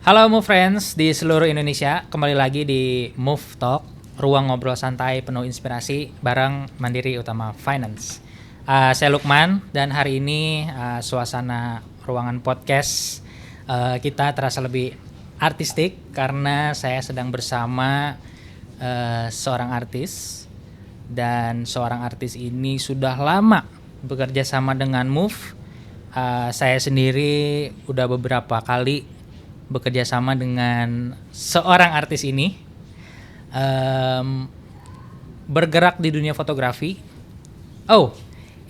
Halo Move Friends di seluruh Indonesia, kembali lagi di Move Talk, ruang ngobrol santai penuh inspirasi bareng Mandiri Utama Finance. Saya Lukman dan hari ini suasana ruangan podcast kita terasa lebih artistik karena saya sedang bersama seorang artis dan seorang artis ini sudah lama bekerja sama dengan Move. Saya sendiri udah beberapa kali bekerja sama dengan seorang artis ini, bergerak di dunia fotografi. Oh,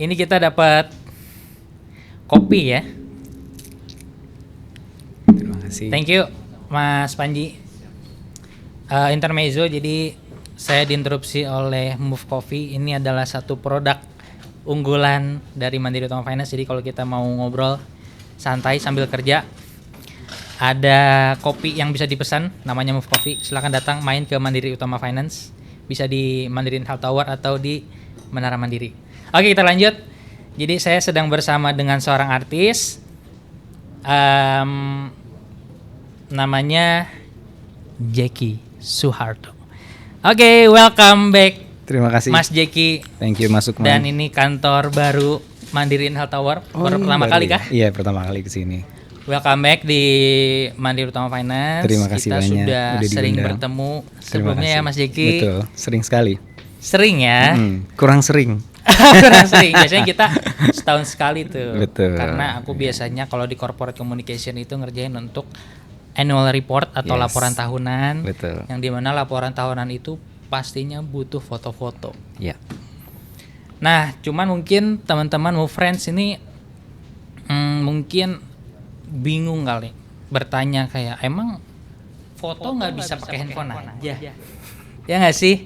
ini kita dapat kopi ya. Terima kasih. Thank you, Mas Panji. Intermezzo, jadi saya diinterupsi oleh Move Coffee. Ini adalah satu produk unggulan dari Mandiri Utama Finance. Jadi kalau kita mau ngobrol santai sambil kerja, ada kopi yang bisa dipesan, namanya Move Coffee. Silakan datang main ke Mandiri Utama Finance. Bisa di Mandiri Health Tower atau di Menara Mandiri. Oke, kita lanjut. Jadi saya sedang bersama dengan seorang artis, namanya Jeki Suharto. Oke, welcome back. Terima kasih. Mas Jeki. Thank you, Mas Lukman. Dan ini kantor baru Mandiri Health Tower. Baru pertama kali kah? Iya, pertama kali kesini. Welcome back di Mandiri Utama Finance. Terima kasih Kita banyak. sudah sering diundang. bertemu sebelumnya ya Mas Jeki. Betul, sering sekali. Sering ya? Kurang sering. Kurang sering. Biasanya kita setahun sekali tuh. Betul. Karena aku biasanya kalau di corporate communication itu ngerjain untuk annual report atau Yes. laporan tahunan. Betul. Yang dimana laporan tahunan itu pastinya butuh foto-foto. Ya. Nah, cuman mungkin teman-teman Move Friends ini mungkin bingung kali bertanya kayak emang foto nggak bisa pakai handphone aja? Ya nggak sih?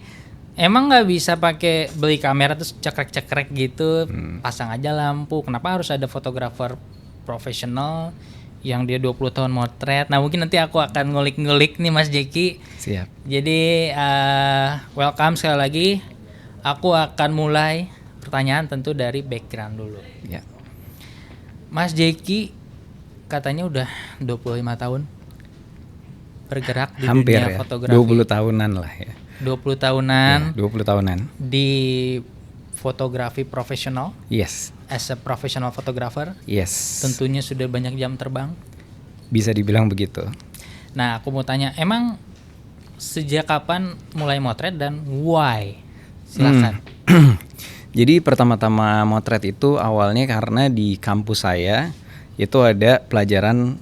Emang nggak bisa pakai beli kamera terus cekrek-cekrek gitu, pasang aja lampu? Kenapa harus ada fotografer profesional yang dia 20 tahun motret? Nah, mungkin nanti aku akan ngulik-ngulik nih Mas Jeki. Siap. Jadi welcome sekali lagi. Aku akan mulai pertanyaan tentu dari background dulu. Ya. Mas Jeki katanya udah 25 tahun bergerak di Hampir dunia ya. fotografi. 20 tahunan lah ya. 20 tahunan Ya, 20 tahunan. di fotografi profesional. Yes. As a professional photographer. Yes. Tentunya sudah banyak jam terbang. Bisa dibilang begitu. Nah, aku mau tanya, emang sejak kapan mulai motret dan why? Silakan. Jadi pertama-tama motret itu awalnya karena di kampus saya itu ada pelajaran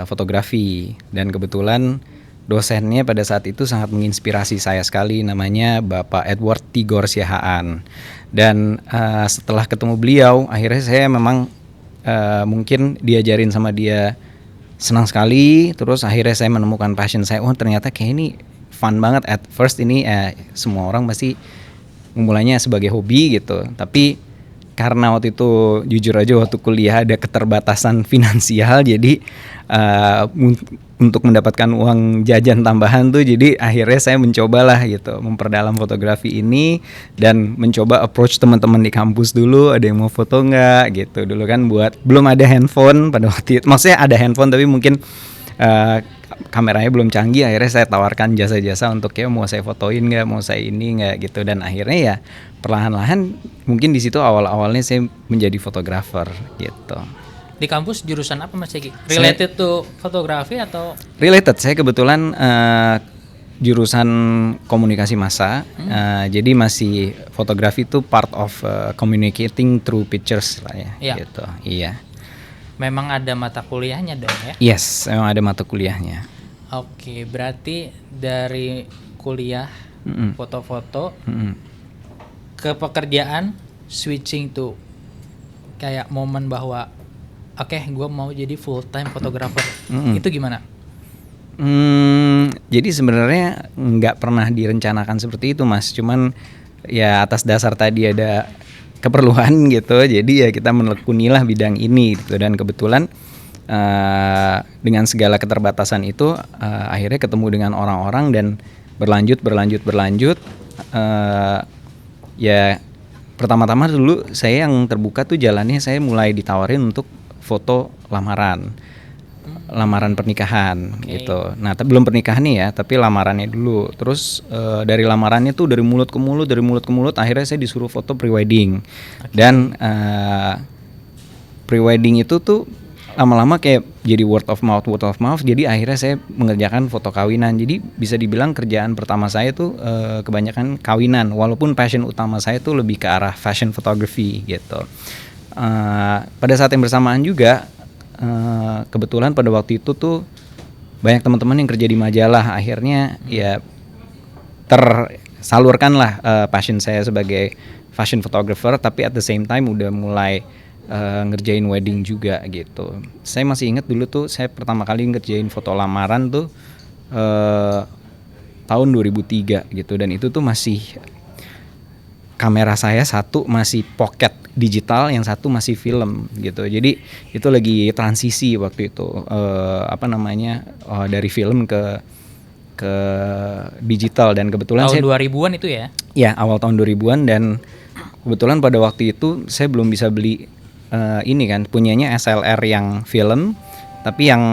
fotografi dan kebetulan dosennya pada saat itu sangat menginspirasi saya sekali, namanya Bapak Edward Tigor Siahaan. Dan setelah ketemu beliau, akhirnya saya memang mungkin diajarin sama dia, senang sekali. Terus akhirnya saya menemukan passion saya. Oh, ternyata kayak ini fun banget. At first ini semua orang pasti memulainya sebagai hobi gitu. Tapi karena waktu itu jujur aja waktu kuliah ada keterbatasan finansial, jadi untuk mendapatkan uang jajan tambahan tuh, jadi akhirnya saya mencobalah gitu memperdalam fotografi ini dan mencoba approach teman-teman di kampus dulu, ada yang mau foto nggak gitu. Dulu kan belum ada handphone pada waktu itu, maksudnya ada handphone tapi mungkin kameranya belum canggih. Akhirnya saya tawarkan jasa-jasa untuk ya mau saya fotoin nggak, mau saya ini nggak gitu. Dan akhirnya ya perlahan-lahan mungkin di situ awal-awalnya saya menjadi fotografer gitu. Di kampus jurusan apa Mas Jeki? Related to fotografi atau? Related, saya kebetulan jurusan komunikasi massa. Jadi masih fotografi itu part of communicating through pictures lah ya. Iya. Gitu. Iya. Memang ada mata kuliahnya dong ya? Yes, memang ada mata kuliahnya. Oke, berarti dari kuliah foto-foto ke pekerjaan switching to kayak momen bahwa oke, gue mau jadi full time photographer. Itu gimana? Jadi sebenarnya nggak pernah direncanakan seperti itu Mas. Cuman ya atas dasar tadi ada keperluan gitu. Jadi ya kita menekunilah bidang ini gitu. Dan kebetulan dengan segala keterbatasan itu akhirnya ketemu dengan orang-orang dan berlanjut. Ya pertama-tama dulu saya yang terbuka tuh jalannya, saya mulai ditawarin untuk foto lamaran. lamaran pernikahan Oke. gitu. Nah, tapi belum pernikahan nih ya, tapi lamarannya dulu. Terus dari lamarannya tuh dari mulut ke mulut, akhirnya saya disuruh foto prewedding. Dan prewedding itu tuh lama-lama kayak jadi word of mouth. Jadi akhirnya saya mengerjakan foto kawinan. Jadi bisa dibilang kerjaan pertama saya tuh kebanyakan kawinan. Walaupun passion utama saya tuh lebih ke arah fashion photography gitu. Pada saat yang bersamaan juga kebetulan pada waktu itu tuh banyak teman-teman yang kerja di majalah. Akhirnya ya tersalurkan lah passion saya sebagai fashion photographer, tapi at the same time udah mulai ngerjain wedding juga gitu. Saya masih ingat dulu tuh saya pertama kali ngerjain foto lamaran tuh tahun 2003 gitu, dan itu tuh masih kamera saya satu masih pocket digital, yang satu masih film gitu. Jadi itu lagi transisi waktu itu dari film ke digital, dan kebetulan Tahun saya 2000-an itu ya? ya awal tahun 2000-an, dan kebetulan pada waktu itu saya belum bisa beli ini kan, punyanya SLR yang film, tapi yang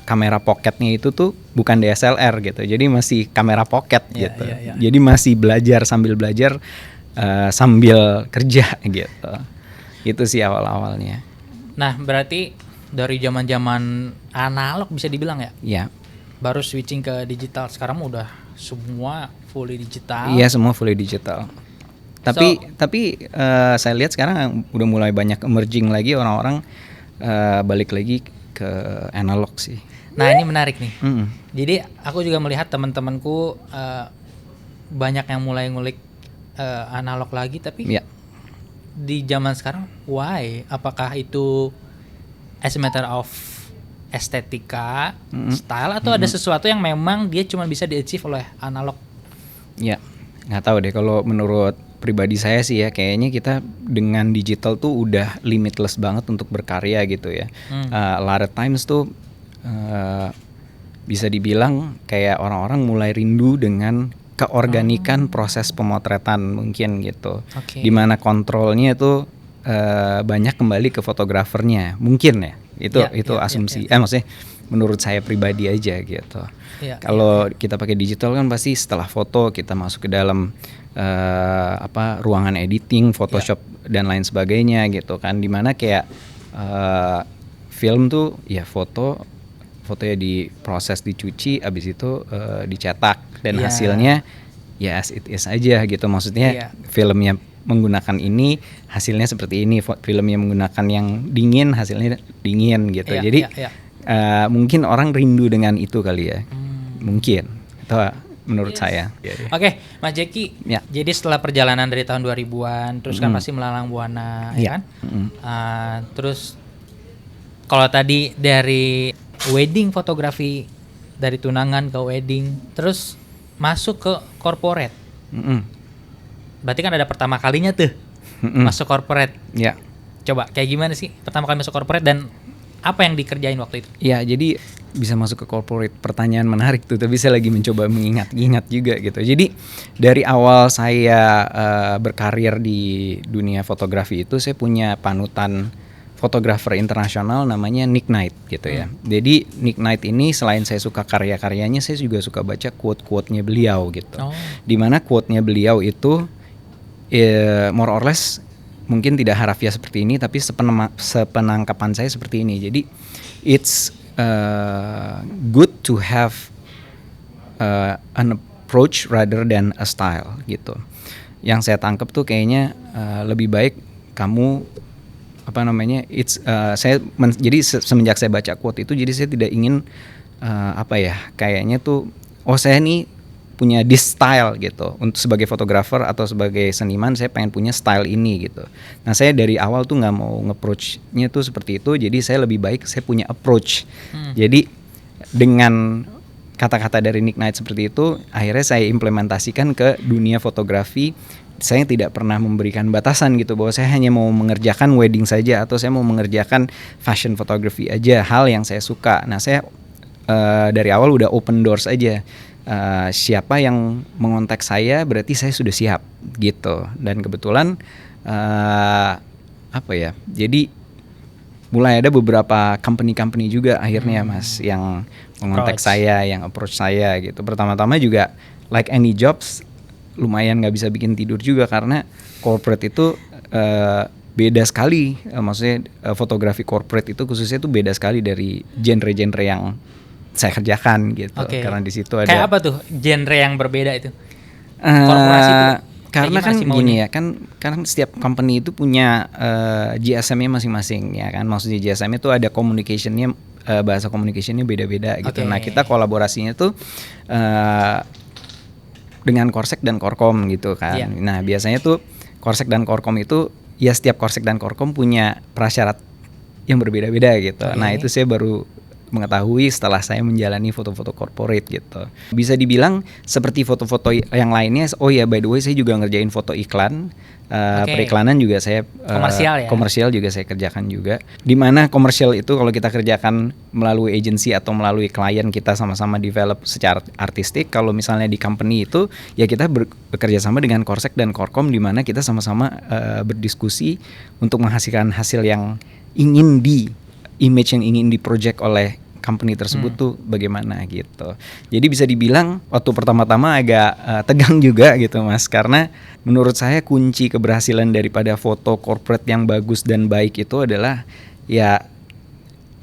kamera pocketnya itu tuh bukan DSLR gitu, jadi masih kamera pocket gitu. Jadi masih belajar sambil kerja gitu. Itu sih awal-awalnya. Nah, berarti dari zaman-zaman analog bisa dibilang ya? Ya. Baru switching ke digital. Sekarang udah semua fully digital. Iya, semua fully digital. Tapi saya lihat sekarang udah mulai banyak emerging lagi orang-orang balik lagi ke analog sih. Nah, ini menarik nih. Jadi aku juga melihat teman-temanku banyak yang mulai ngulik analog lagi, tapi di zaman sekarang why? Apakah itu as a matter of estetika, style, atau ada sesuatu yang memang dia cuma bisa di-achieve oleh analog? Ya, nggak tahu deh. Kalau menurut pribadi saya sih ya, kayaknya kita dengan digital tuh udah limitless banget untuk berkarya gitu ya. A lot of times tuh bisa dibilang kayak orang-orang mulai rindu dengan keorganikan proses pemotretan mungkin gitu. Dimana kontrolnya tuh banyak kembali ke fotografernya mungkin ya. Itu asumsi. Maksudnya menurut saya pribadi aja gitu. Kalau kita pakai digital kan pasti setelah foto kita masuk ke dalam ruangan editing, Photoshop dan lain sebagainya gitu kan. Dimana kayak film tuh ya fotonya diproses, dicuci, abis itu dicetak, dan hasilnya ya as it is aja gitu. Maksudnya filmnya menggunakan ini, hasilnya seperti ini. Filmnya menggunakan yang dingin, hasilnya dingin gitu. Jadi mungkin orang rindu dengan itu kali ya. Mungkin itu menurut saya. Oke, Mas Jeki. Jadi setelah perjalanan dari tahun 2000-an, terus kan masih melalang buana, ya kan? Terus kalau tadi dari wedding fotografi, dari tunangan ke wedding, terus masuk ke corporate. Berarti kan ada pertama kalinya tuh masuk corporate. Coba kayak gimana sih pertama kali masuk corporate dan apa yang dikerjain waktu itu? Ya, jadi bisa masuk ke corporate, pertanyaan menarik tuh, tapi saya lagi mencoba mengingat juga gitu. Jadi dari awal saya berkarir di dunia fotografi itu, saya punya panutan fotografer internasional namanya Nick Knight gitu ya. Jadi Nick Knight ini selain saya suka karya-karyanya, saya juga suka baca quote-quote-nya beliau gitu. Dimana quote-nya beliau itu more or less mungkin tidak harafiah seperti ini, tapi sepenangkapan saya seperti ini. Jadi it's good to have an approach rather than a style gitu. Yang saya tangkap tuh kayaknya lebih baik kamu jadi semenjak saya baca quote itu, jadi saya tidak ingin kayaknya tuh saya nih punya this style gitu. Untuk sebagai fotografer atau sebagai seniman, saya pengen punya style ini gitu. Nah, saya dari awal tuh nggak mau nge-approach-nya tuh seperti itu. Jadi saya lebih baik saya punya approach. Jadi dengan kata-kata dari Nick Knight seperti itu, akhirnya saya implementasikan ke dunia fotografi. Saya tidak pernah memberikan batasan gitu, bahwa saya hanya mau mengerjakan wedding saja atau saya mau mengerjakan fashion photography aja, hal yang saya suka. Nah, saya dari awal udah open doors aja. Siapa yang mengontak saya berarti saya sudah siap gitu. Dan kebetulan jadi mulai ada beberapa company juga akhirnya Mas yang mengontak saya, yang approach saya gitu. Pertama-tama juga like any jobs lumayan nggak bisa bikin tidur juga karena corporate itu beda sekali, maksudnya fotografi corporate itu khususnya itu beda sekali dari genre-genre yang saya kerjakan gitu. Karena di situ ada kayak apa tuh genre yang berbeda itu? Korporasi itu karena kan gini ya, kan setiap company itu punya GSM-nya masing-masing ya kan. Maksudnya GSM itu ada communication-nya, bahasa communication-nya beda-beda gitu. Nah, kita kolaborasinya tuh dengan Korsek dan Korkom gitu kan. Nah, biasanya tuh Korsek dan Korkom itu ya setiap Korsek dan Korkom punya prasyarat yang berbeda-beda gitu. Nah, itu saya baru mengetahui setelah saya menjalani foto-foto corporate gitu. Bisa dibilang seperti foto-foto yang lainnya. Oh ya, by the way saya juga ngerjain foto iklan, periklanan juga saya komersial juga saya kerjakan juga. Dimana komersial itu kalau kita kerjakan melalui agency atau melalui klien kita sama-sama develop secara artistik. Kalau misalnya di company itu ya kita bekerja sama dengan Korsek dan Korkom, dimana kita sama-sama berdiskusi untuk menghasilkan hasil yang ingin image yang ingin di-project oleh company tersebut tuh bagaimana gitu. Jadi bisa dibilang waktu pertama-tama agak tegang juga gitu Mas, karena menurut saya kunci keberhasilan daripada foto corporate yang bagus dan baik itu adalah ya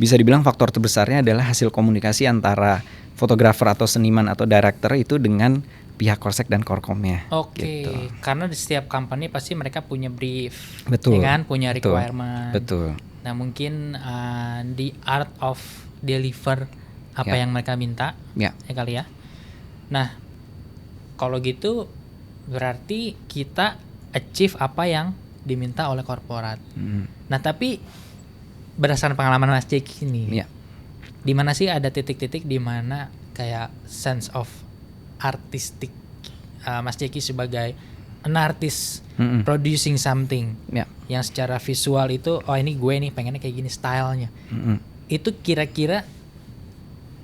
bisa dibilang faktor terbesarnya adalah hasil komunikasi antara fotografer atau seniman atau director itu dengan pihak Korsek dan Korkomnya. Gitu. Karena di setiap company pasti mereka punya brief, betul, ya kan, punya requirement. Betul. Nah mungkin the art of deliver apa yang mereka minta, ya kali ya. Nah kalau gitu berarti kita achieve apa yang diminta oleh korporat. Nah tapi berdasarkan pengalaman Mas Jeki ini, di mana sih ada titik-titik di mana kayak sense of artistic Mas Jeki sebagai an artist producing something yang secara visual itu ini gue nih pengennya kayak gini stylenya. Itu kira-kira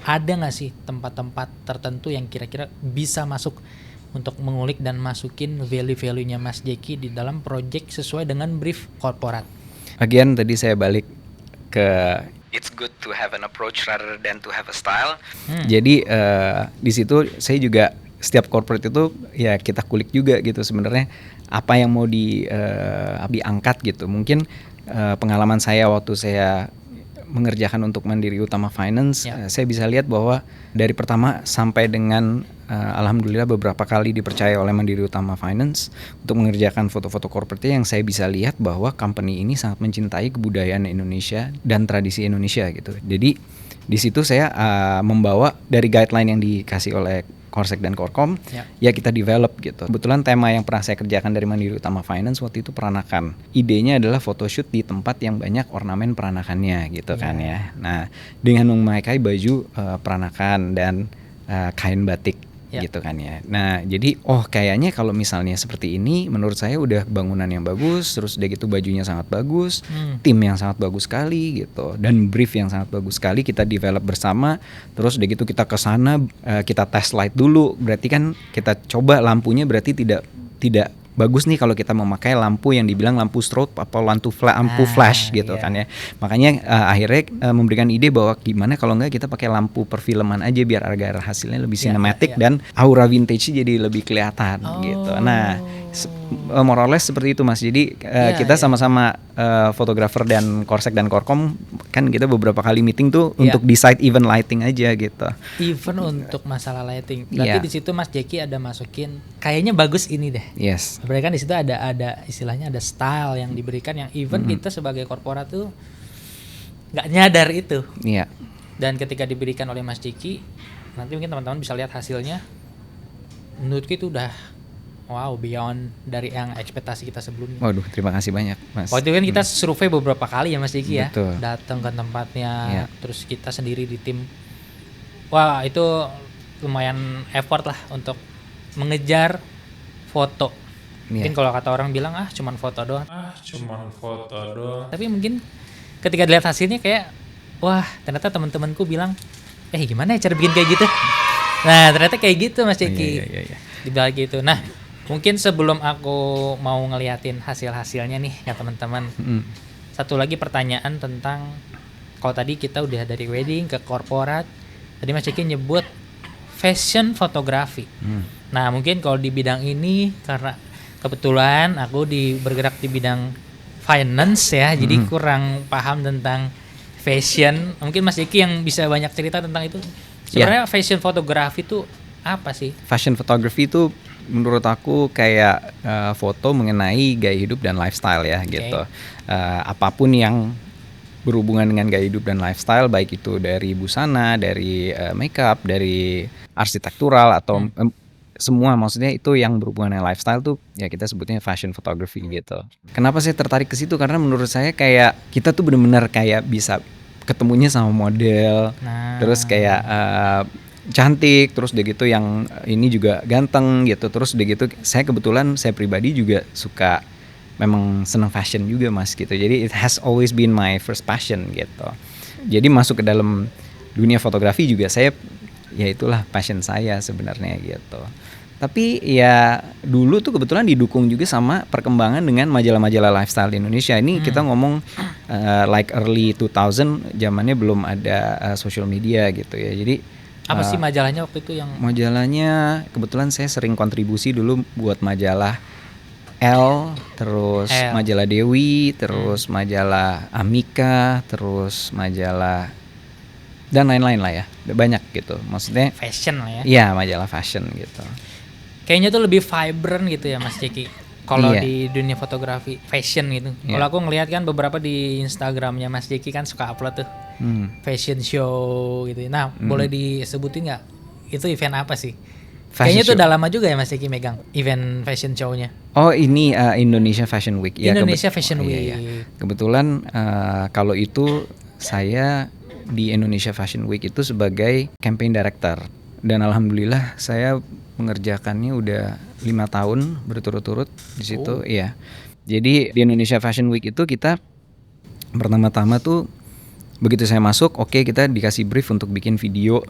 ada nggak sih tempat-tempat tertentu yang kira-kira bisa masuk untuk mengulik dan masukin value-value-nya Mas Jeki di dalam project sesuai dengan brief korporat? Again tadi saya balik ke it's good to have an approach rather than to have a style. Jadi di situ saya juga setiap corporate itu ya kita kulik juga gitu sebenarnya apa yang mau diangkat gitu. Mungkin pengalaman saya waktu saya mengerjakan untuk Mandiri Utama Finance, saya bisa lihat bahwa dari pertama sampai dengan alhamdulillah beberapa kali dipercaya oleh Mandiri Utama Finance untuk mengerjakan foto-foto corporate yang saya bisa lihat bahwa company ini sangat mencintai kebudayaan Indonesia dan tradisi Indonesia gitu. Jadi di situ saya membawa dari guideline yang dikasih oleh Korsek dan Korkom, ya kita develop gitu. Kebetulan tema yang pernah saya kerjakan dari Mandiri Utama Finance waktu itu peranakan. Idenya adalah photoshoot di tempat yang banyak ornamen peranakannya gitu kan ya. Nah dengan memakai baju peranakan dan kain batik gitu kan ya. Nah jadi kayaknya kalau misalnya seperti ini menurut saya udah bangunan yang bagus, terus udah gitu bajunya sangat bagus, tim yang sangat bagus sekali gitu, dan brief yang sangat bagus sekali kita develop bersama. Terus udah gitu kita ke sana, kita test light dulu, berarti kan kita coba lampunya berarti tidak bagus nih kalau kita memakai lampu yang dibilang lampu strobe atau lampu flash gitu kan ya. Makanya akhirnya memberikan ide bahwa gimana kalau enggak kita pakai lampu perfilman aja biar agar hasilnya lebih sinematik dan aura vintage jadi lebih kelihatan gitu. Nah, more or less seperti itu Mas. Jadi kita sama-sama fotografer dan Korsek dan Korkom kan kita beberapa kali meeting tuh untuk decide event lighting aja gitu. Even untuk masalah lighting. Berarti di situ Mas Jeki ada masukin kayaknya bagus ini deh. Yes. Berarti kan di situ ada istilahnya ada style yang diberikan yang even kita sebagai korporat tuh nggak nyadar itu. Iya. Dan ketika diberikan oleh Mas Jeki, nanti mungkin teman-teman bisa lihat hasilnya. Menurutku itu udah beyond dari yang ekspektasi kita sebelumnya. Waduh, terima kasih banyak Mas. Waktu itu kan kita survei beberapa kali ya Mas Jeki ya. Betul. Datang ke tempatnya, terus kita sendiri di tim. Wah itu lumayan effort lah untuk mengejar foto. Mungkin kalau kata orang bilang cuman foto doang. Tapi mungkin ketika dilihat hasilnya kayak ternyata teman-temanku bilang gimana ya cara bikin kayak gitu. Nah ternyata kayak gitu Mas Jeki. Dibilang gitu. Nah mungkin sebelum aku mau ngeliatin hasil-hasilnya nih ya teman-teman, satu lagi pertanyaan tentang kalau tadi kita udah dari wedding ke corporate, tadi Mas Ciki nyebut fashion fotografi. Nah mungkin kalau di bidang ini karena kebetulan aku bergerak di bidang finance ya, jadi kurang paham tentang fashion. Mungkin Mas Ciki yang bisa banyak cerita tentang itu. Sebenarnya fashion fotografi itu apa sih? Fashion photography itu menurut aku kayak foto mengenai gaya hidup dan lifestyle ya gitu. Apapun yang berhubungan dengan gaya hidup dan lifestyle, baik itu dari busana, dari makeup, dari arsitektural atau semua, maksudnya itu yang berhubungan dengan lifestyle tuh ya kita sebutnya fashion photography gitu. Kenapa saya tertarik ke situ? Karena menurut saya kayak kita tuh benar-benar kayak bisa ketemunya sama model, terus kayak cantik, terus udah gitu yang ini juga ganteng gitu, terus udah gitu saya kebetulan saya pribadi juga suka, memang senang fashion juga Mas gitu, jadi it has always been my first passion gitu. Jadi masuk ke dalam dunia fotografi juga saya, ya itulah passion saya sebenarnya gitu. Tapi ya dulu tuh kebetulan didukung juga sama perkembangan dengan majalah-majalah lifestyle di Indonesia. Ini kita ngomong like early 2000, zamannya belum ada social media gitu ya. Jadi apa sih majalahnya waktu itu yang? Majalahnya kebetulan saya sering kontribusi dulu buat majalah L, terus majalah Dewi, terus majalah Amika, terus majalah dan lain-lain lah ya, banyak gitu. Maksudnya fashion lah ya. Iya, majalah fashion gitu. Kayaknya tuh lebih vibrant gitu ya Mas Ciki. Kalau di dunia fotografi fashion gitu. Kalau aku ngelihat kan beberapa di Instagramnya Mas Ciki kan suka upload tuh fashion show gitu. Nah, boleh disebutin nggak itu event apa sih? Kayaknya tuh udah lama juga ya Mas Ciki megang event fashion show-nya. Oh ini Indonesia Fashion Week. Indonesia Fashion Week. Kebetulan kalau itu saya di Indonesia Fashion Week itu sebagai campaign director. Dan alhamdulillah saya mengerjakannya udah 5 tahun berturut-turut di situ. Iya. Jadi di Indonesia Fashion Week itu kita pertama-tama tuh begitu saya masuk, kita dikasih brief untuk bikin video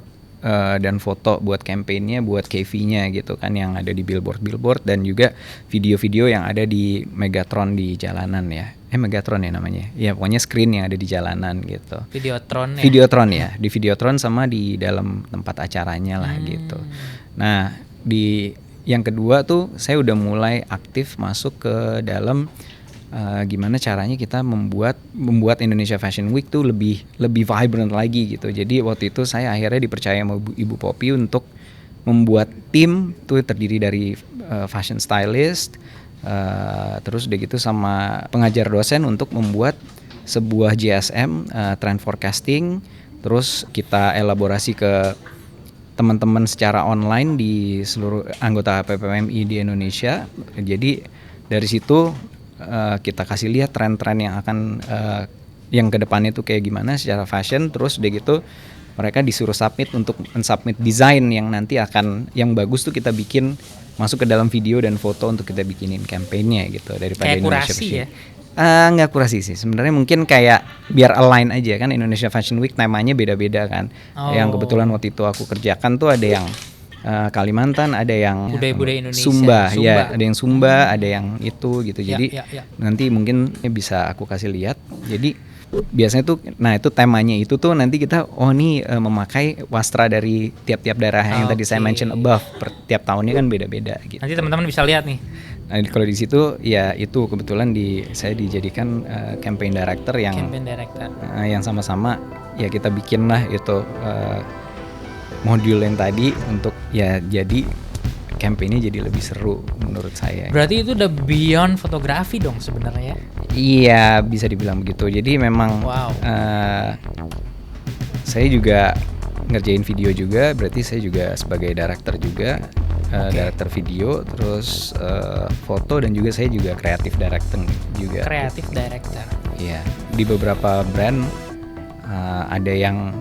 dan foto buat campaignnya, buat KV-nya gitu kan, yang ada di billboard dan juga video-video yang ada di Megatron di jalanan ya. Megatron ya namanya. Ya pokoknya screen yang ada di jalanan gitu. Videotron ya. Videotron ya, di Videotron sama di dalam tempat acaranya lah gitu. Nah, di yang kedua tuh saya udah mulai aktif masuk ke dalam gimana caranya kita membuat Indonesia Fashion Week tuh lebih vibrant lagi gitu. Jadi waktu itu saya akhirnya dipercaya sama Ibu Poppy untuk membuat tim tuh terdiri dari fashion stylist, terus udah gitu sama pengajar dosen untuk membuat sebuah GSM trend forecasting. Terus kita elaborasi ke teman-teman secara online di seluruh anggota PPMI di Indonesia. Jadi dari situ kita kasih lihat tren-tren yang akan yang kedepannya tuh kayak gimana secara fashion. Terus udah gitu mereka disuruh submit untuk submit desain yang nanti akan yang bagus tuh kita bikin masuk ke dalam video dan foto untuk kita bikinin campaignnya gitu daripada kayak Indonesia kurasi Fashion. Ya? Nggak kurasi sih sebenarnya, mungkin kayak biar align aja kan. Indonesia Fashion Week temanya beda-beda kan. Yang kebetulan waktu itu aku kerjakan tuh ada yang Kalimantan, ada yang budaya-budaya Indonesia, Sumba, ya ada yang Sumba, ada yang itu gitu. Jadi nanti mungkin bisa aku kasih lihat. Jadi biasanya tuh, nah itu temanya itu tuh nanti kita memakai wastra dari tiap-tiap daerah yang tadi saya mention above. Per tiap tahunnya kan beda-beda gitu. Nanti teman-teman bisa lihat nih. Nah kalau di situ ya itu kebetulan saya dijadikan campaign director yang yang sama-sama ya kita bikin lah itu modul yang tadi untuk ya jadi campaignnya jadi lebih seru menurut saya. Berarti itu udah beyond fotografi dong sebenarnya. Iya bisa dibilang begitu. Jadi memang saya juga ngerjain video juga, berarti saya juga sebagai director juga, director video, terus foto, dan juga saya juga creative director juga. Creative director. Iya, di beberapa brand ada yang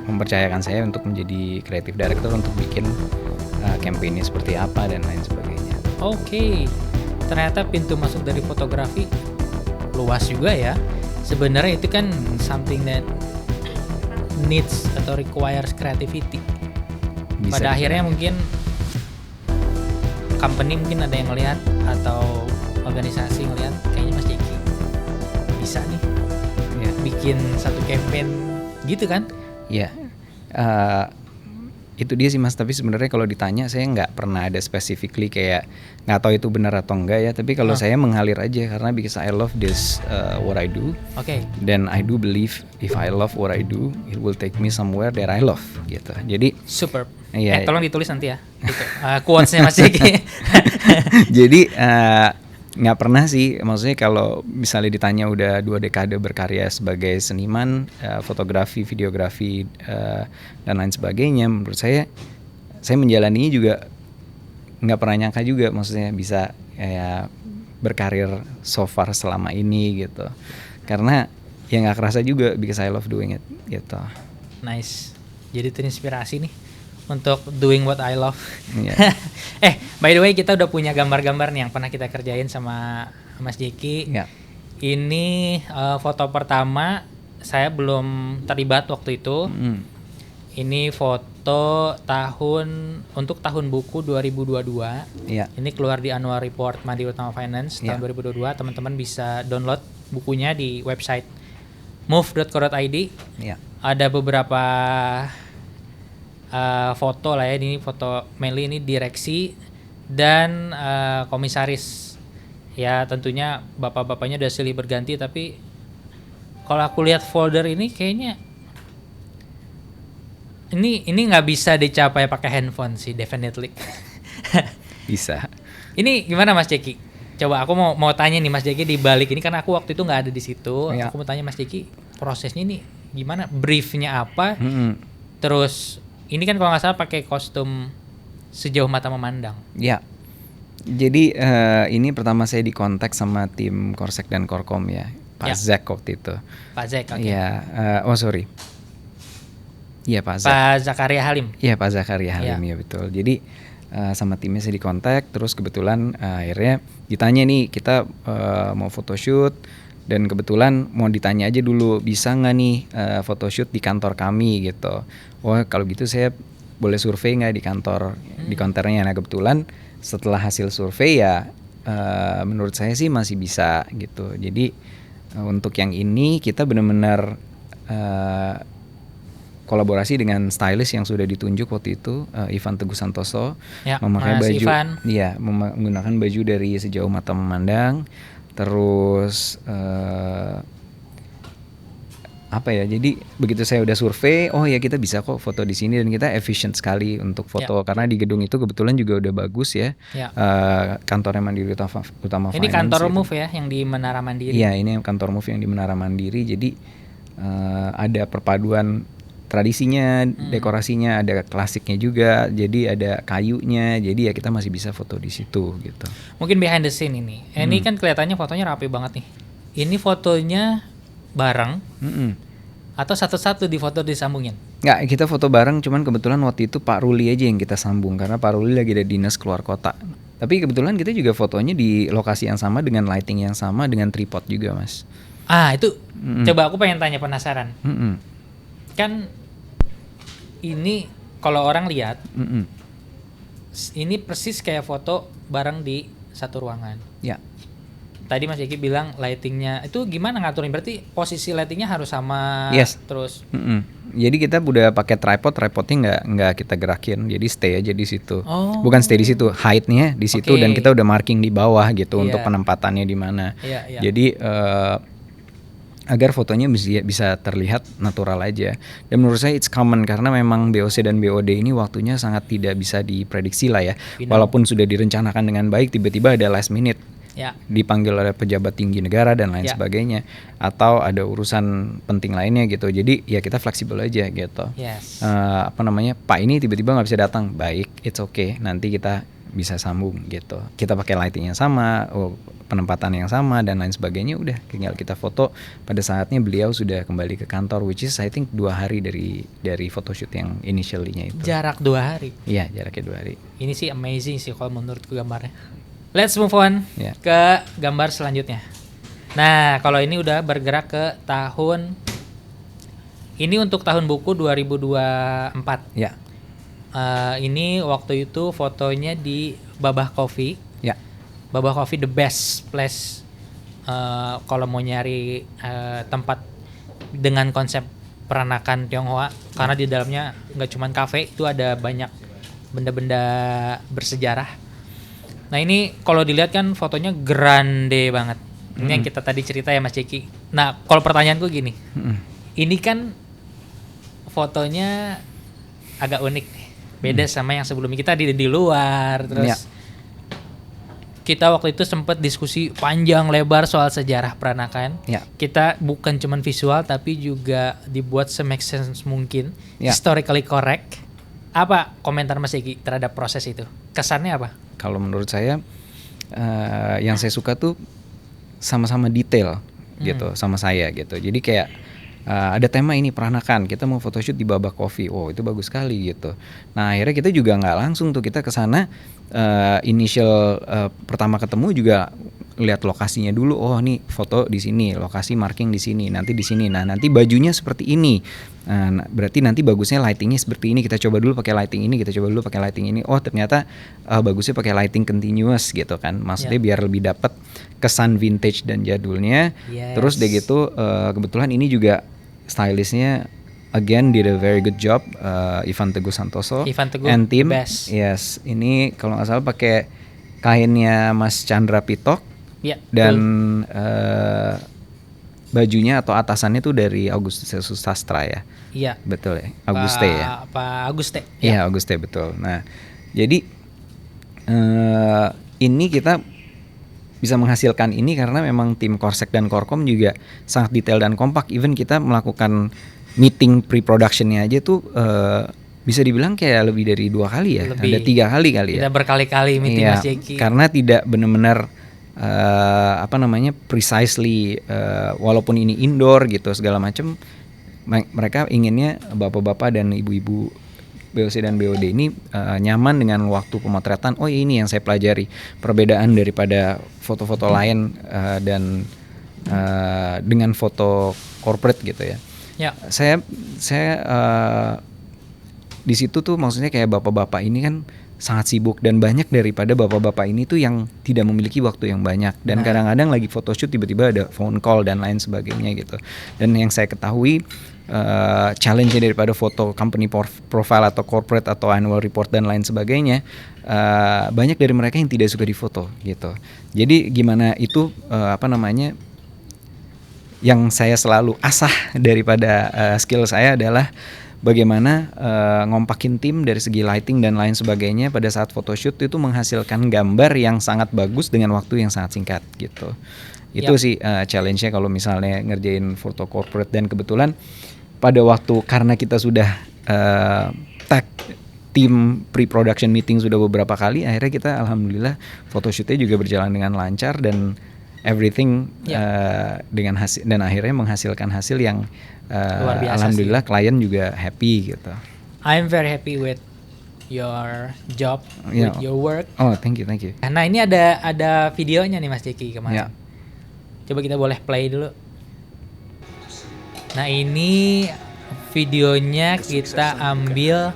mempercayakan saya untuk menjadi creative director untuk bikin campaign-nya seperti apa dan lain sebagainya. Oke. Ternyata pintu masuk dari fotografi luas juga ya. Sebenarnya itu kan something that needs atau requires creativity. Pada akhirnya mungkin company mungkin ada yang ngelihat atau organisasi ngelihat kayaknya Mas Ciki bisa nih bikin satu campaign gitu kan? Ya, itu dia sih Mas. Tapi sebenarnya kalau ditanya saya nggak pernah ada specifically kayak nggak tahu itu benar atau enggak ya. Tapi kalau saya mengalir aja karena because I love this what I do. Oke. Dan I do believe if I love what I do, it will take me somewhere that I love gitu. Jadi Superb. Iya. Tolong ditulis nanti ya. Itu, quotes-nya Mas Jeki. Jadi nggak pernah sih, maksudnya kalau misalnya ditanya udah 2 dekade berkarya sebagai seniman, fotografi, videografi, dan lain sebagainya, menurut saya menjalaninya juga nggak pernah nyangka juga, maksudnya bisa kayak berkarir so far selama ini gitu, karena ya nggak kerasa juga because I love doing it gitu. Nice, jadi terinspirasi nih untuk doing what I love. Yeah. By the way kita udah punya gambar-gambar nih yang pernah kita kerjain sama Mas Jeki. Yeah. Ini foto pertama, saya belum terlibat waktu itu. Ini foto untuk tahun buku 2022. Yeah. Ini keluar di Annual Report Mandiri Utama Finance tahun 2022. Teman-teman bisa download bukunya di website move.co.id. Yeah. Ada beberapa foto lah ya, ini foto mainly ini direksi dan komisaris ya, tentunya bapak-bapaknya udah silih berganti, tapi kalau aku lihat folder ini kayaknya ini nggak bisa dicapai pakai handphone sih, definitely. Bisa. Ini gimana Mas Jeki? Coba aku mau tanya nih Mas Jeki, di balik ini karena aku waktu itu nggak ada di situ, aku mau tanya Mas Jeki prosesnya ini gimana, briefnya apa, terus ini kan kalau nggak salah pakai kostum Sejauh Mata Memandang. Ya, jadi ini pertama saya dikontak sama tim Korsek dan Korkom ya, Pak Zak waktu itu. Pak Zak, oke. Ya, sorry. Iya Pak Zak. Pak Zakaria Halim. Iya Pak Zakaria Halim ya betul. Jadi sama timnya saya dikontak, terus kebetulan akhirnya ditanya nih kita mau photoshoot. Dan kebetulan mau ditanya aja dulu, bisa nggak nih photoshoot di kantor kami gitu. Wah kalau gitu saya boleh survei nggak di kantornya. Nah kebetulan setelah hasil survei ya menurut saya sih masih bisa gitu. Jadi untuk yang ini kita benar-benar kolaborasi dengan stylist yang sudah ditunjuk waktu itu, Ivan Teguh Santoso, memakai baju, menggunakan baju dari Sejauh Mata Memandang. Terus jadi begitu saya udah survei, oh ya kita bisa kok foto di sini, dan kita efisien sekali untuk foto karena di gedung itu kebetulan juga udah bagus ya. Kantornya Mandiri Utama Finance. Ini kantor gitu. Move ya yang di Menara Mandiri. Iya, ini kantor Move yang di Menara Mandiri. Jadi ada perpaduan tradisinya, dekorasinya, ada klasiknya juga, jadi ada kayunya, jadi ya kita masih bisa foto di situ gitu. Mungkin behind the scene ini, ini kan kelihatannya fotonya rapi banget nih. Ini fotonya bareng atau satu-satu di foto disambungin? Nggak, kita foto bareng, cuman kebetulan waktu itu Pak Ruli aja yang kita sambung karena Pak Ruli lagi ada dinas keluar kota. Tapi kebetulan kita juga fotonya di lokasi yang sama dengan lighting yang sama dengan tripod juga Mas. Itu coba aku pengen tanya, penasaran. Kan ini kalau orang lihat ini persis kayak foto bareng di satu ruangan. Ya. Tadi Mas Jeki bilang lightingnya itu gimana ngaturin? Berarti posisi lightingnya harus sama. Yes. Terus. Jadi kita udah pakai tripodnya nggak kita gerakin, jadi stay aja di situ. Bukan stay di situ, height-nya di situ, dan kita udah marking di bawah gitu untuk penempatannya di mana. Jadi agar fotonya bisa terlihat natural aja. Dan menurut saya it's common karena memang BOC dan BOD ini waktunya sangat tidak bisa diprediksi lah ya. Walaupun sudah direncanakan dengan baik, tiba-tiba ada last minute. Dipanggil oleh pejabat tinggi negara dan lain sebagainya, atau ada urusan penting lainnya gitu. Jadi ya kita fleksibel aja gitu. Pak ini tiba-tiba nggak bisa datang, baik, it's okay, nanti kita bisa sambung gitu. Kita pakai lighting yang sama, penempatan yang sama dan lain sebagainya, udah tinggal kita foto. Pada saatnya beliau sudah kembali ke kantor, which is I think 2 hari dari photoshoot yang initially-nya itu. Jarak 2 hari? Iya, jaraknya 2 hari. Ini sih amazing sih kalau menurutku gambarnya. Let's move on ke gambar selanjutnya. Nah, kalau ini udah bergerak ke tahun, ini untuk tahun buku 2024. Ya. Ini waktu itu fotonya di Babah Coffee. Ya. Babah Coffee the best place kalau mau nyari tempat dengan konsep peranakan Tionghoa karena di dalamnya nggak cuman kafe, itu ada banyak benda-benda bersejarah. Nah ini kalau dilihat kan fotonya grande banget. Ini yang kita tadi cerita ya Mas Jeki. Nah kalau pertanyaanku gini, ini kan fotonya agak unik nih. Beda sama yang sebelumnya, kita di luar terus. Ya. Kita waktu itu sempat diskusi panjang lebar soal sejarah peranakan. Ya. Kita bukan cuman visual tapi juga dibuat se-make sense mungkin, Ya. historically correct. Apa komentar Mas Egi terhadap proses itu? Kesannya apa? Kalau menurut saya yang saya suka tuh sama-sama detail gitu sama saya gitu. Jadi kayak ada tema ini peranakan, kita mau photoshoot di Babak Coffee, oh itu bagus sekali gitu. Nah akhirnya kita juga nggak langsung tuh kita kesana, initial pertama ketemu juga lihat lokasinya dulu, oh nih foto di sini, lokasi marking di sini, nanti di sini, nah nanti bajunya seperti ini, nah, berarti nanti bagusnya lightingnya seperti ini, kita coba dulu pakai lighting ini, kita coba dulu pakai lighting ini, oh ternyata bagusnya pakai lighting continuous gitu kan, maksudnya biar lebih dapat kesan vintage dan jadulnya. Terus deh gitu kebetulan ini juga stylistnya again did a very good job, Ivan Teguh Santoso and team. Best. Yes, ini kalau nggak salah pakai kainnya Mas Chandra Pitok dan bajunya atau atasannya tuh dari Augustus Sastra ya. Iya. Betul ya, Auguste ya. Pak Auguste. Iya Auguste betul. Nah jadi ini kita bisa menghasilkan ini karena memang tim Korsek dan Korkom juga sangat detail dan kompak. Even kita melakukan meeting pre-productionnya aja tuh bisa dibilang kayak lebih dari 2 kali ya, ada 3 kali ya. Kita berkali-kali meeting Mas Jeki. Karena tidak benar-benar precisely walaupun ini indoor gitu segala macam, mereka inginnya bapak-bapak dan ibu-ibu BOC dan BOD ini nyaman dengan waktu pemotretan. Oh ini yang saya pelajari, perbedaan daripada foto-foto lain dan dengan foto corporate gitu ya. Saya di situ tuh maksudnya kayak bapak-bapak ini kan sangat sibuk dan banyak daripada bapak-bapak ini tuh yang tidak memiliki waktu yang banyak dan kadang-kadang lagi photoshoot tiba-tiba ada phone call dan lain sebagainya gitu. Dan yang saya ketahui challenge-nya daripada foto company profile atau corporate atau annual report dan lain sebagainya, banyak dari mereka yang tidak suka difoto gitu. Jadi gimana itu yang saya selalu asah daripada skill saya adalah bagaimana ngompakin tim dari segi lighting dan lain sebagainya pada saat photoshoot itu menghasilkan gambar yang sangat bagus dengan waktu yang sangat singkat gitu. Itu sih challenge-nya kalau misalnya ngerjain foto corporate. Dan kebetulan pada waktu karena kita sudah tag tim pre-production meeting sudah beberapa kali, akhirnya kita alhamdulillah photoshootnya juga berjalan dengan lancar dan everything dengan hasil, dan akhirnya menghasilkan hasil yang luar biasa alhamdulillah sih. Klien juga happy gitu. I'm very happy with your job, with your work. Oh, thank you. Nah ini ada videonya nih Mas Jeki kemarin. Coba kita boleh play dulu. Nah ini videonya kita ambil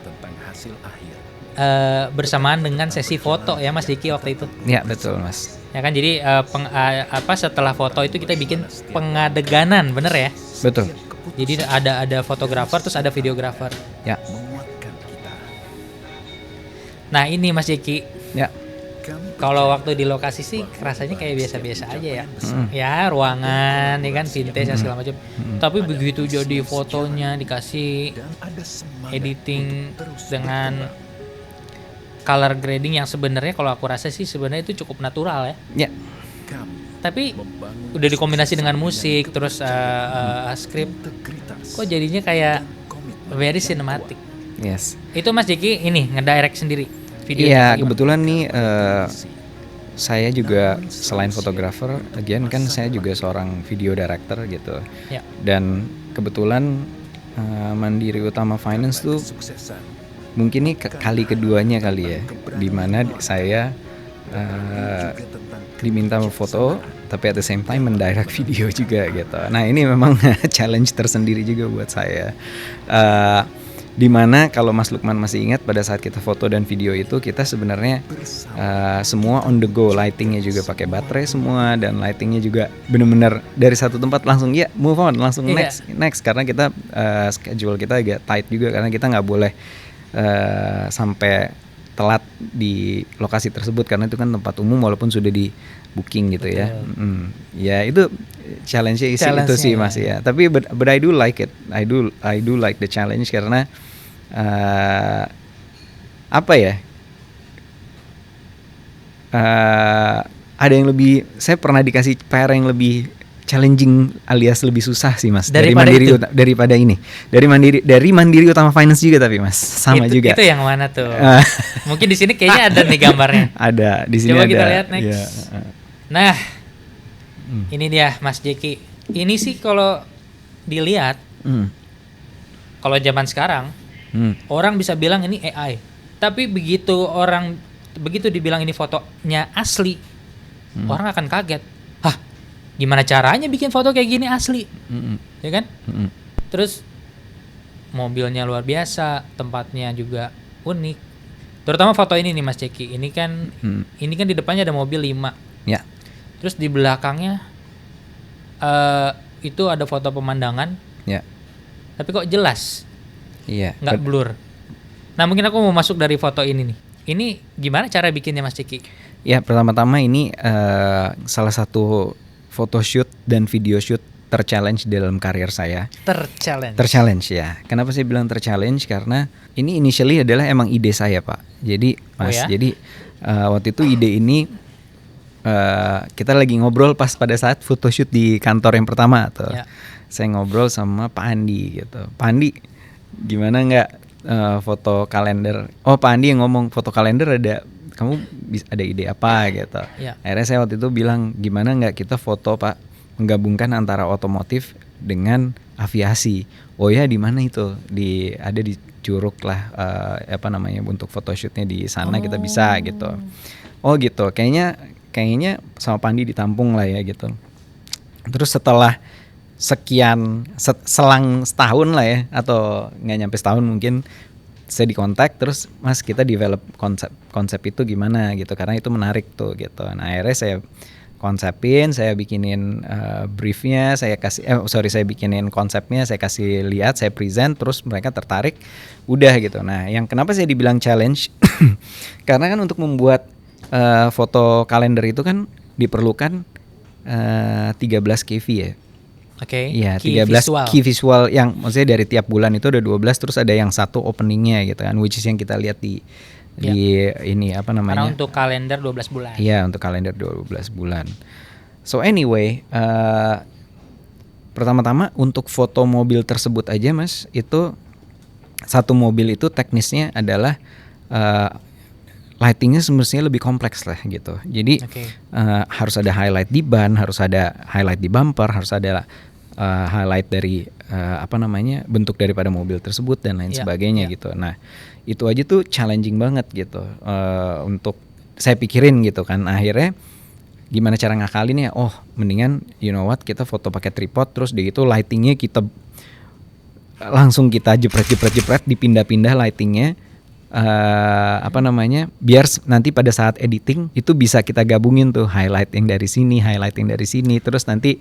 bersamaan dengan sesi foto ya Mas Jeki waktu itu. Ya betul Mas. Ya kan jadi setelah foto itu kita bikin pengadeganan, bener ya? Betul. Jadi ada fotografer terus ada videografer. Ya. Nah ini Mas Jeki. Ya. Kalau waktu di lokasi sih rasanya kayak biasa-biasa aja ya. Ya ruangan, ya kan vintage segala macam. Tapi begitu jadi fotonya dikasih editing dengan color grading yang sebenarnya kalau aku rasa sih sebenarnya itu cukup natural ya. Tapi udah dikombinasi dengan musik terus skrip, kok jadinya kayak very cinematic. Yes. Itu Mas Jeki ini ngedirect sendiri video. Iya kebetulan nih saya juga selain fotografer, again kan saya juga seorang video director gitu. Ya. Dan kebetulan Mandiri Utama Finance tuh mungkin ini kali keduanya kali ya, dimana saya diminta foto tapi at the same time mendirect video juga gitu. Nah ini memang challenge tersendiri juga buat saya. Dimana kalau Mas Lukman masih ingat pada saat kita foto dan video itu kita sebenarnya semua on the go, lightingnya juga pakai baterai semua dan lightingnya juga benar-benar dari satu tempat langsung ya move on langsung next karena kita schedule kita agak tight juga karena kita nggak boleh sampai telat di lokasi tersebut karena itu kan tempat umum walaupun sudah di booking gitu ya. Ya itu challenge-nya itu sih Mas ya. Tapi but I do like it. I do like the challenge karena apa ya? Ada yang lebih, saya pernah dikasih PR yang lebih challenging alias lebih susah sih Mas daripada dari Mandiri Utama Finance juga tapi Mas sama juga. Itu yang mana tuh? Mungkin di sini kayaknya ada nih gambarnya. Ada di sini. Coba ada. Kita lihat next. Ya. Nah, ini dia Mas Jeki. Ini sih kalau dilihat, kalau zaman sekarang orang bisa bilang ini AI, tapi begitu dibilang ini fotonya asli, orang akan kaget. Gimana caranya bikin foto kayak gini asli, ya kan? Terus mobilnya luar biasa, tempatnya juga unik. Terutama foto ini nih Mas Ceki, ini kan di depannya ada mobil 5. Ya. Terus di belakangnya itu ada foto pemandangan. Ya. Tapi kok jelas? Iya. Nggak blur. Nah mungkin aku mau masuk dari foto ini nih. Ini gimana cara bikinnya Mas Ceki? Ya pertama-tama ini salah satu photoshoot dan video shoot terchallenge dalam karir saya. Terchallenge ya. Kenapa saya bilang terchallenge? Karena ini initially adalah emang ide saya Pak. Jadi Mas, jadi waktu itu ide ini kita lagi ngobrol pas pada saat photoshoot di kantor yang pertama tuh. Ya. Saya ngobrol sama Pak Andi gitu. Pak Andi, gimana nggak foto kalender? Oh Pak Andi yang ngomong foto kalender kamu ada ide apa gitu. Ya. Akhirnya saya waktu itu bilang gimana nggak kita foto Pak menggabungkan antara otomotif dengan aviasi. Oh ya di mana itu? Ada di Curug lah untuk photoshootnya di sana kita bisa gitu. Oh gitu. Kayaknya sama Pandi ditampung lah ya gitu. Terus setelah selang setahun lah ya atau nggak nyampe setahun mungkin saya dikontak terus Mas kita develop konsep itu gimana gitu karena itu menarik tuh gitu. Nah akhirnya saya konsepin, saya bikinin briefnya, saya bikinin konsepnya, saya kasih lihat, saya present, terus mereka tertarik, udah gitu. Nah yang kenapa saya dibilang challenge karena kan untuk membuat foto kalender itu kan diperlukan 13 kV ya. Oke. Iya, 13 key visual yang maksudnya dari tiap bulan itu ada 12 terus ada yang satu openingnya gitu kan, which is yang kita lihat di ini apa namanya? Karena untuk kalender 12 bulan. Iya, untuk kalender 12 bulan. So anyway, pertama-tama untuk foto mobil tersebut aja Mas, itu satu mobil itu teknisnya adalah lightingnya semestinya lebih kompleks lah gitu. Jadi harus ada highlight di ban, harus ada highlight di bumper, harus ada highlight dari bentuk daripada mobil tersebut dan lain sebagainya gitu. Nah itu aja tuh challenging banget gitu untuk saya pikirin gitu kan. Akhirnya gimana cara ngakalinnya? Oh mendingan you know what kita foto pakai tripod terus di itu lightingnya kita langsung kita jepret dipindah-pindah lightingnya. Biar nanti pada saat editing itu bisa kita gabungin tuh highlight yang dari sini terus nanti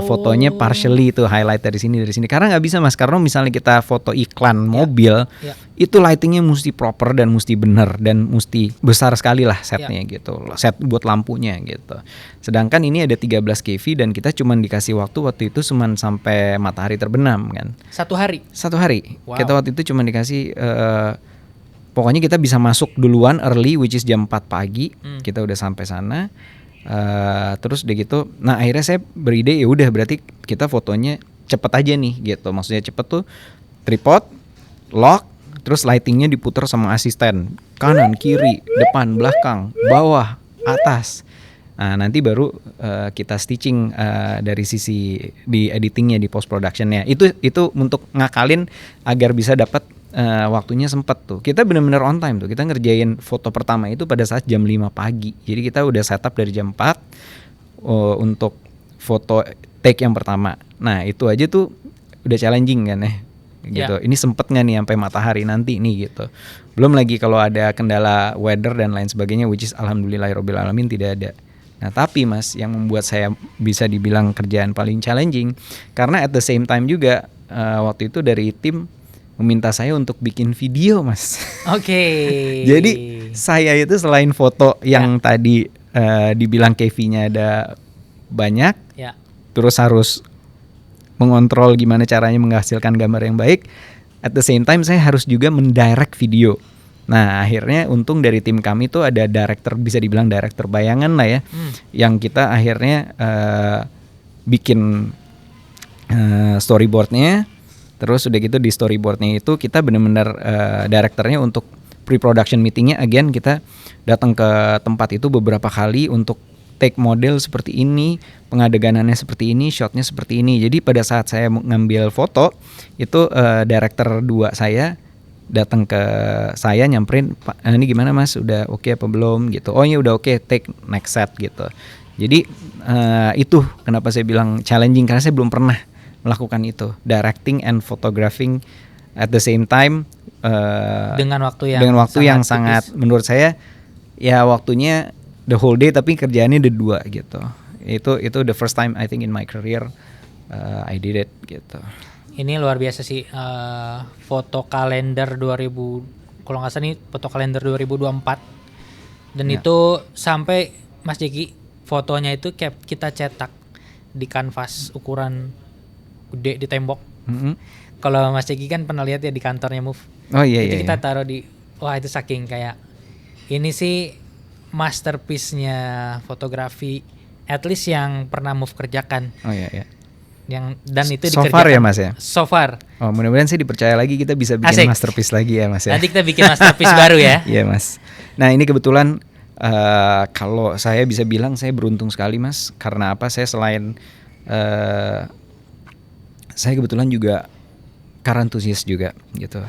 fotonya partially itu highlight dari sini karena nggak bisa Mas karena misalnya kita foto iklan mobil itu lightingnya mesti proper dan mesti bener dan mesti besar sekali lah setnya gitu, set buat lampunya gitu. Sedangkan ini ada 13 kV dan kita cuma dikasih waktu itu cuma sampai matahari terbenam kan. Satu hari. Wow. Kita waktu itu cuma dikasih pokoknya kita bisa masuk duluan early which is jam 4 pagi. Kita udah sampai sana. Terus udah gitu. Nah, akhirnya saya beride ya udah berarti kita fotonya cepet aja nih gitu. Maksudnya cepet tuh tripod, lock, terus lightingnya diputar sama asisten. Kanan, kiri, depan, belakang, bawah, atas. Nah, nanti baru kita stitching dari sisi di editingnya di post productionnya. Itu untuk ngakalin agar bisa dapat waktunya sempet tuh. Kita benar-benar on time tuh. Kita ngerjain foto pertama itu pada saat jam 5 pagi. Jadi kita udah setup dari jam 4 untuk foto take yang pertama. Nah, itu aja tuh udah challenging kan ya. gitu. Ini sempet nggak nih sampai matahari nanti nih gitu. Belum lagi kalau ada kendala weather dan lain sebagainya, which is alhamdulillahirabbil alamin tidak ada. Nah tapi Mas, yang membuat saya bisa dibilang kerjaan paling challenging karena at the same time juga waktu itu dari tim meminta saya untuk bikin video Mas. Oke. Jadi saya itu selain foto yang tadi dibilang KV-nya ada banyak, terus harus mengontrol gimana caranya menghasilkan gambar yang baik, at the same time saya harus juga mendirect video. Nah akhirnya untung dari tim kami tuh ada director, bisa dibilang director bayangan lah ya, yang kita akhirnya bikin storyboardnya. Terus udah gitu di storyboardnya itu kita benar-benar directornya untuk pre-production meetingnya, again kita datang ke tempat itu beberapa kali untuk take model seperti ini, pengadeganannya seperti ini, shotnya seperti ini. Jadi pada saat saya ngambil foto itu director 2 saya datang ke saya nyamperin, Pak ini gimana Mas, udah oke apa belum gitu. Oh iya udah oke, take next set gitu. Jadi itu kenapa saya bilang challenging, karena saya belum pernah melakukan itu, directing and photographing at the same time dengan waktu yang sangat menurut saya ya waktunya the whole day tapi kerjaannya the 2 gitu. Itu the first time I think in my career I did it gitu. Ini luar biasa sih, foto kalender 2000, kalau nggak salah nih foto kalender 2024, dan itu sampai Mas Jeki fotonya itu kita cetak di kanvas ukuran gede di tembok. Kalau Mas Jeki kan pernah lihat ya di kantornya Move. Oh iya itu iya. Kita taruh di, wah itu saking kayak ini sih masterpiece-nya fotografi, at least yang pernah Move kerjakan. Oh iya iya. Dan itu so dikerjakan far ya Mas ya? So far. Oh mudah-mudahan sih dipercaya lagi, kita bisa bikin masterpiece lagi ya Mas ya. Nanti kita bikin masterpiece baru ya. Iya Mas. Nah ini kebetulan kalau saya bisa bilang saya beruntung sekali Mas. Karena apa? Saya selain saya kebetulan juga car enthusiast juga gitu.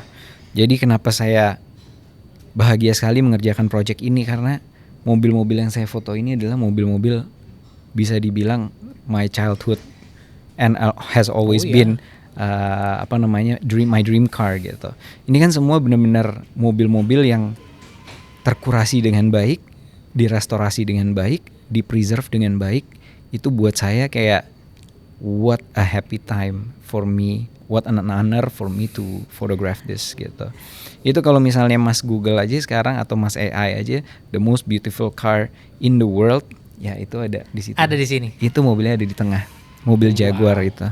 Jadi kenapa saya bahagia sekali mengerjakan project ini, karena mobil-mobil yang saya foto ini adalah mobil-mobil bisa dibilang my childhood and has always been my dream car gitu. Ini kan semua benar-benar mobil-mobil yang terkurasi dengan baik, direstorasi dengan baik, di-preserve dengan baik. Itu buat saya kayak what a happy time for me, what an honor for me to photograph this gitu. Itu kalau misalnya Mas Google aja sekarang atau Mas AI aja, the most beautiful car in the world, ya itu ada di situ. Ada di sini. Itu mobilnya ada di tengah. Mobil Jaguar itu.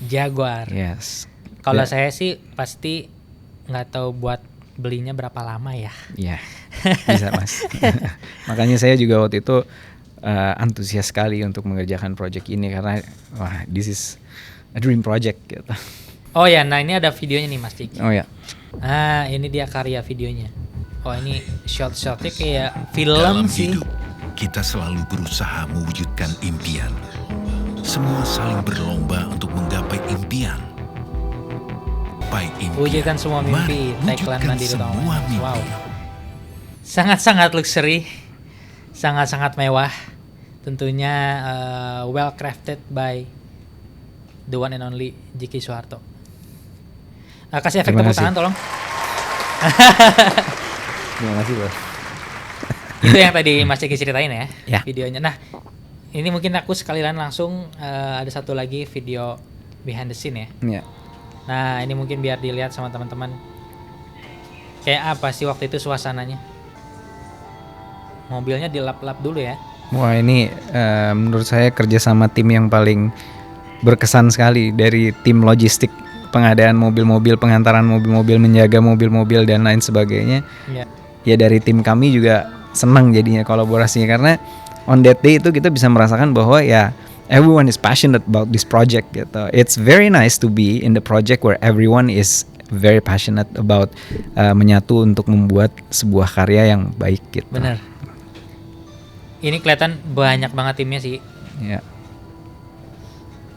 Jaguar. Yes. Kalau saya sih pasti nggak tahu buat belinya berapa lama ya. Iya. Bisa Mas. Makanya saya juga waktu itu antusias sekali untuk mengerjakan project ini karena wah this is a dream project gitu. Oh ya, nah ini ada videonya nih Mas Ciki. Oh ya. Nah ini dia karya videonya. Oh ini shot-shotnya kayak film Dalam sih. hidup, kita selalu berusaha mewujudkan impian. Semua saling berlomba untuk menggapai impian. Baik impian, Wujudkan semua mimpi. mari Tagline wujudkan Mandiri semua Utama. mimpi. Wow. Sangat-sangat luxury, sangat-sangat mewah. Tentunya well crafted by the one and only Jiki Soeharto. Kasih efek Terima tepuk kasih. tangan tolong. Terima kasih Bos. Itu yang tadi Mas Jiki ceritain ya, Ya. videonya. Nah, ini mungkin aku sekalian langsung ada satu lagi video behind the scene ya. Ya. Nah, ini mungkin biar dilihat sama teman-teman. Kayak apa sih waktu itu suasananya? Mobilnya dilap-lap dulu ya. Wah ini menurut saya kerja sama tim yang paling berkesan sekali, dari tim logistik, pengadaan mobil-mobil, pengantaran mobil-mobil, menjaga mobil-mobil dan lain sebagainya. Iya. Ya dari tim kami juga senang jadinya kolaborasinya, karena on that day itu kita bisa merasakan bahwa ya everyone is passionate about this project gitu. It's very nice to be in the project where everyone is very passionate about menyatu untuk membuat sebuah karya yang baik gitu. Bener. Ini kelihatan banyak banget timnya sih. Ya.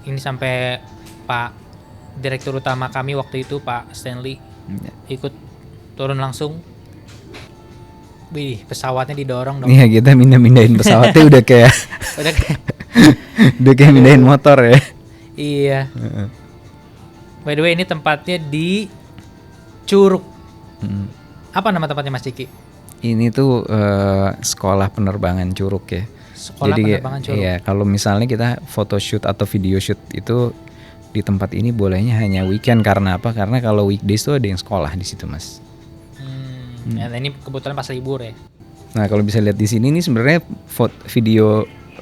Ini sampai Pak Direktur Utama kami waktu itu Pak Stanley Ya. ikut turun langsung. Wih, pesawatnya didorong dong. Iya kita mindahin pesawatnya udah kayak Udah kayak- udah kayak mindahin motor ya. Iya. By the way ini tempatnya di Curug. Mm. Apa nama tempatnya Mas Diki? Ini tuh sekolah penerbangan Curug ya. Sekolah Jadi penerbangan Curug. iya, kalau misalnya kita photoshoot atau video shoot itu di tempat ini bolehnya hanya weekend. Karena apa? Karena kalau weekdays tuh ada yang sekolah di situ, Mas. Ya, ini kebetulan pas libur ya. Nah, kalau bisa lihat di sini nih sebenarnya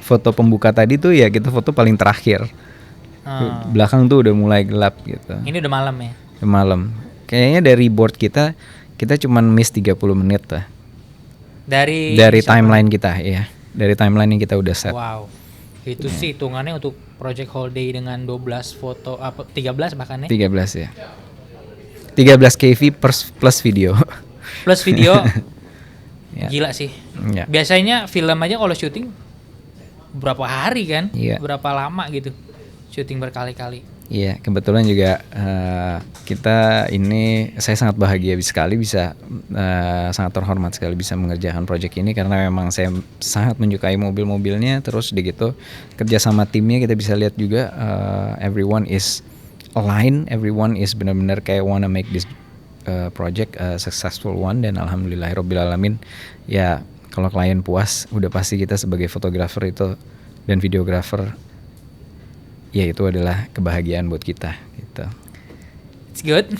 foto pembuka tadi tuh ya kita foto paling terakhir. Belakang tuh udah mulai gelap gitu. Ini udah malam ya. Udah malam. Kayaknya dari board kita cuman miss 30 menit lah. Dari timeline kita, ya. Dari timeline yang kita udah set. Wow. Itu sih hitungannya untuk project whole day dengan 12 foto, 13 bahkan ya. 13 ya. 13 kV plus video. Plus video. Ya. Gila sih. Ya. Biasanya film aja kalau syuting berapa hari kan? Iya. Berapa lama gitu. Syuting berkali-kali. Iya, kebetulan juga kita ini saya sangat bahagia sekali bisa sangat terhormat sekali bisa mengerjakan proyek ini karena memang saya sangat menyukai mobil-mobilnya. Terus begitu kerja sama timnya kita bisa lihat juga everyone is aligned, everyone is benar-benar kayak wanna make this project a successful one dan alhamdulillahirabbil alamin ya kalau klien puas udah pasti kita sebagai fotografer itu dan videografer ya itu adalah kebahagiaan buat kita gitu. It's good.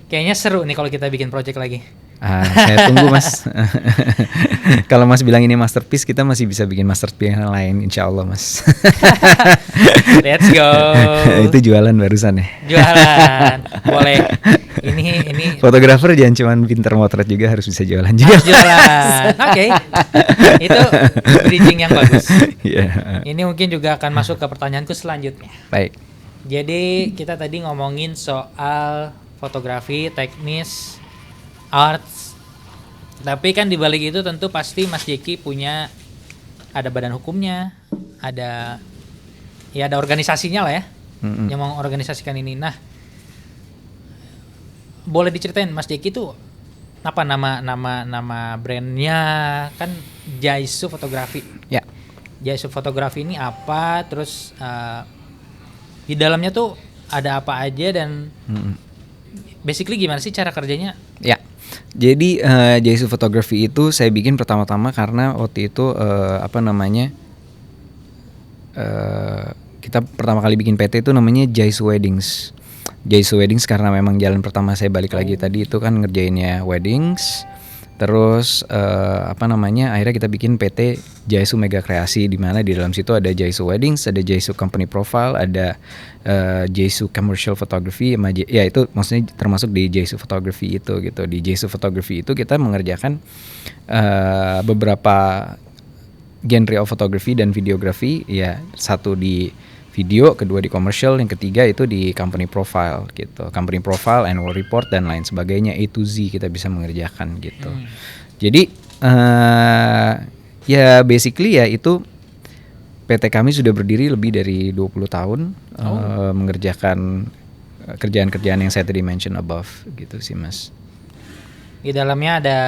Kayaknya seru nih kalau kita bikin project lagi. Saya tunggu Mas. Kalau Mas bilang ini masterpiece, kita masih bisa bikin masterpiece yang lain, insya Allah Mas. Let's go. Itu jualan barusan ya. Jualan, boleh. Ini. Fotografer jangan cuma pinter motret juga, harus bisa jualan juga. Jualan, oke. Itu bridging yang bagus. Yeah. Ini mungkin juga akan masuk ke pertanyaanku selanjutnya. Baik. Jadi kita tadi ngomongin soal fotografi, teknis, arts. Tapi kan di balik itu tentu pasti Mas Jeki punya ada badan hukumnya, ada organisasinya lah ya. Yang mengorganisasikan ini. Nah, boleh diceritain Mas Jeki tuh apa nama brandnya kan Jaisu Fotografi. Ya. Jaisu Fotografi ini apa? Terus di dalamnya tuh ada apa aja dan basically gimana sih cara kerjanya? Ya. Jadi Jaisu Photography itu saya bikin pertama-tama karena waktu itu kita pertama kali bikin PT itu namanya Jaisu Weddings. Jaisu Weddings karena memang jalan pertama saya balik lagi tadi itu kan ngerjainnya weddings. Terus akhirnya kita bikin PT Jaisu Mega Kreasi di mana di dalam situ ada Jaisu Weddings, ada Jaisu Company Profile, ada Jaisu Commercial Photography, ya itu maksudnya termasuk di Jaisu Photography itu gitu. Di Jaisu Photography itu kita mengerjakan beberapa genre of photography dan videografi, ya satu di video, kedua di commercial, yang ketiga itu di company profile gitu. Company profile, annual report dan lain sebagainya, A to Z kita bisa mengerjakan gitu. Jadi ya basically ya itu PT kami sudah berdiri lebih dari 20 tahun mengerjakan kerjaan-kerjaan yang saya tadi mention above gitu sih Mas. Di dalamnya ada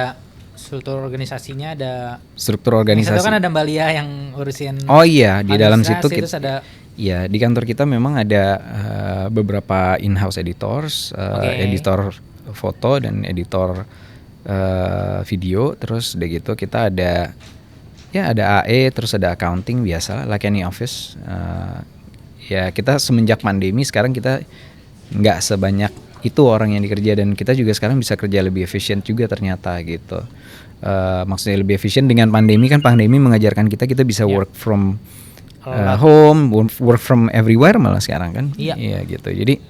struktur organisasinya, ada struktur organisasi. Itu kan ada Mbak Lia yang urusin. Oh iya, di dalam situ terus ada. Ya, di kantor kita memang ada beberapa in-house editors, editor foto dan editor video. Terus udah gitu kita ada AE, terus ada accounting biasa, like any office. Ya kita semenjak pandemi sekarang kita nggak sebanyak itu orang yang dikerja dan kita juga sekarang bisa kerja lebih efisien juga ternyata gitu. Maksudnya lebih efisien dengan pandemi kan pandemi mengajarkan kita bisa work from home, work from everywhere malah sekarang kan. Iya gitu. Jadi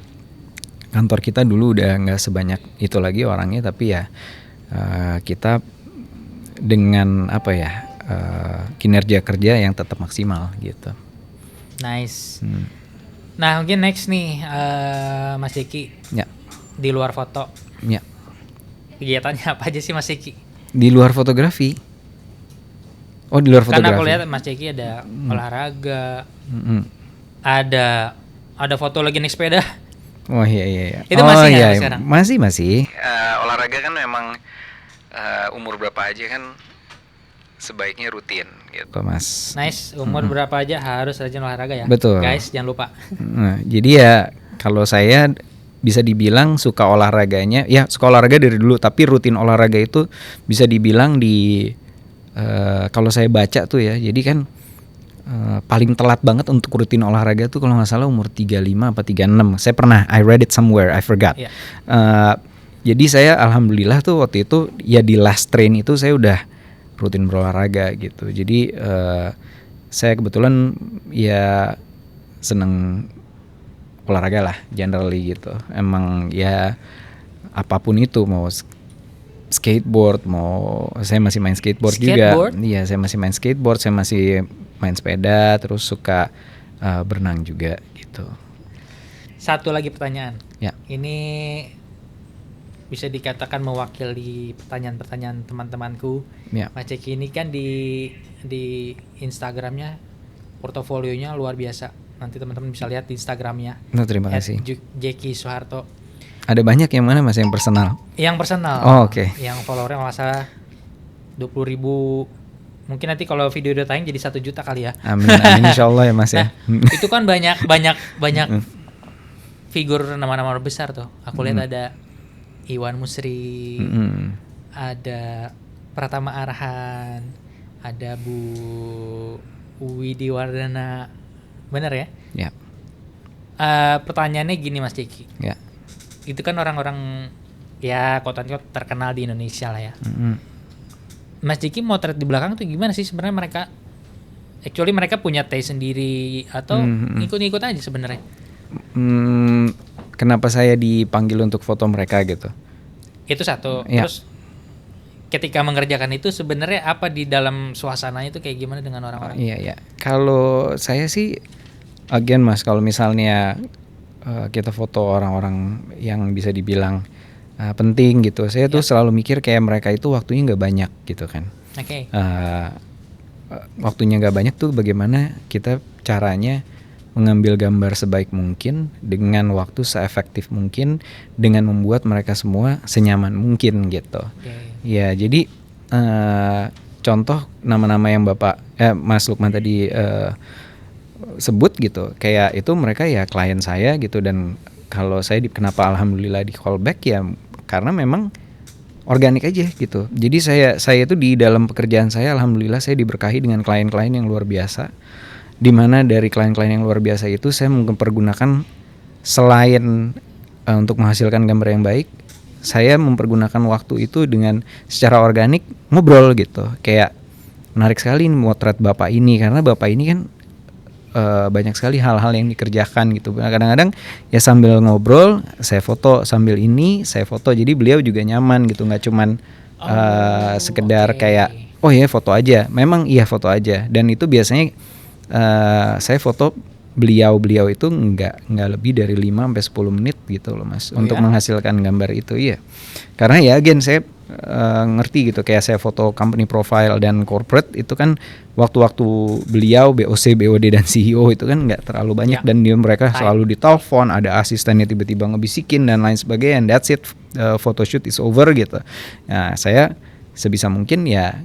kantor kita dulu udah nggak sebanyak itu lagi orangnya, tapi ya kita dengan kinerja kerja yang tetap maksimal gitu. Nice. Nah mungkin next nih Mas Jeki. Ya. Di luar foto. Ya. Kegiatannya apa aja sih Mas Jeki? Di luar fotografi. Oh di luar fotografi. Karena aku lihat Mas Jeki ada olahraga, ada foto lagi naik sepeda. Oh iya. Itu masih nggak sekarang? Masih. Olahraga kan memang umur berapa aja kan sebaiknya rutin gitu Mas. Nice, umur berapa aja harus rajin olahraga ya. Betul. Guys jangan lupa. Nah, jadi ya kalau saya bisa dibilang suka olahraganya, ya suka olahraga dari dulu, tapi rutin olahraga itu bisa dibilang di kalau saya baca tuh ya, jadi kan paling telat banget untuk rutin olahraga tuh kalau nggak salah umur 35 apa 36. Saya pernah, I read it somewhere, I forgot. Yeah. Jadi saya alhamdulillah tuh waktu itu ya di last train itu saya udah rutin berolahraga gitu. Jadi saya kebetulan ya seneng olahraga lah generally gitu. Emang ya apapun itu, mau skateboard, mau saya masih main skateboard juga. Iya, saya masih main skateboard, saya masih main sepeda, terus suka berenang juga gitu. Satu lagi pertanyaan. Ya. Ini bisa dikatakan mewakili pertanyaan-pertanyaan teman-temanku. Ya. Mas Jeki ini kan di Instagramnya portofolionya luar biasa. Nanti teman-teman bisa lihat di Instagramnya. No, terima kasih. Jeki Soeharto. Ada banyak yang mana Mas yang personal? Yang personal. Oh, oke. Yang followernya nggak salah 20.000. Mungkin nanti kalau video udah tayang jadi 1 juta kali ya. Amin, amin insyaallah ya Mas ya. Itu kan banyak figur nama-nama besar tuh. Aku lihat ada Iwan Musri, ada Pratama Arhan, ada Bu Widi Wardana. Bener ya? Ya. Pertanyaannya gini Mas Jeki. Ya. Itu kan orang-orang ya quote-unquote terkenal di Indonesia lah ya. Mas Jeki motret di belakang tuh gimana sih sebenarnya mereka? Actually mereka punya taste sendiri atau ikut-ikut aja sebenarnya? Kenapa saya dipanggil untuk foto mereka gitu? Itu satu. Ya. Terus ketika mengerjakan itu sebenarnya apa di dalam suasananya itu kayak gimana dengan orang-orang? Iya. Kalau saya sih again Mas, kalau misalnya kita foto orang-orang yang bisa dibilang penting gitu, saya tuh selalu mikir kayak mereka itu waktunya nggak banyak gitu kan. Oke. Waktunya nggak banyak tuh bagaimana kita caranya mengambil gambar sebaik mungkin dengan waktu seefektif mungkin dengan membuat mereka semua senyaman mungkin gitu. Ya jadi contoh nama-nama yang Mas Lukman tadi sebut gitu, kayak itu mereka ya klien saya gitu, dan kalau saya kenapa alhamdulillah di callback ya karena memang organik aja gitu. Jadi saya itu di dalam pekerjaan saya alhamdulillah saya diberkahi dengan klien-klien yang luar biasa, di mana dari klien-klien yang luar biasa itu saya mempergunakan selain untuk menghasilkan gambar yang baik, saya mempergunakan waktu itu dengan secara organik ngobrol gitu. Kayak menarik sekali motret bapak ini karena bapak ini kan banyak sekali hal-hal yang dikerjakan gitu. Kadang-kadang ya sambil ngobrol saya foto, sambil ini saya foto, jadi beliau juga nyaman gitu, nggak cuman sekedar kayak oh ya foto aja, memang iya foto aja, dan itu biasanya saya foto beliau itu nggak lebih dari 5-10 menit gitu loh Mas, untuk menghasilkan gambar itu. Iya, karena ya again saya ngerti gitu, kayak saya foto company profile dan corporate itu kan waktu-waktu beliau BOC, BOD dan CEO itu kan nggak terlalu banyak, dan mereka selalu ditelepon, ada asistennya tiba-tiba ngebisikin dan lain sebagainya, and that's it, photoshoot is over gitu. Nah saya sebisa mungkin ya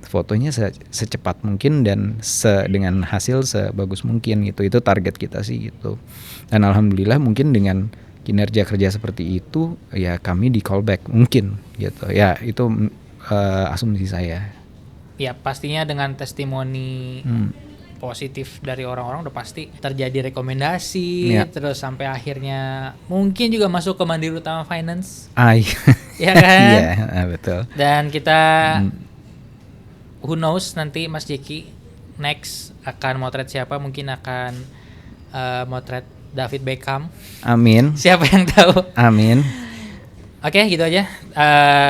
fotonya secepat mungkin dan dengan hasil sebagus mungkin gitu. Itu target kita sih gitu. Dan alhamdulillah mungkin dengan kinerja kerja seperti itu ya kami di callback mungkin gitu. Ya itu asumsi saya. Ya pastinya dengan testimoni positif dari orang-orang udah pasti terjadi rekomendasi, terus sampai akhirnya mungkin juga masuk ke Mandiri Utama Finance. Ya kan? Iya, betul. Dan kita who knows nanti Mas Jeki next akan motret siapa, mungkin akan motret David Beckham. Amin. Siapa yang tahu? Amin. Oke, gitu aja.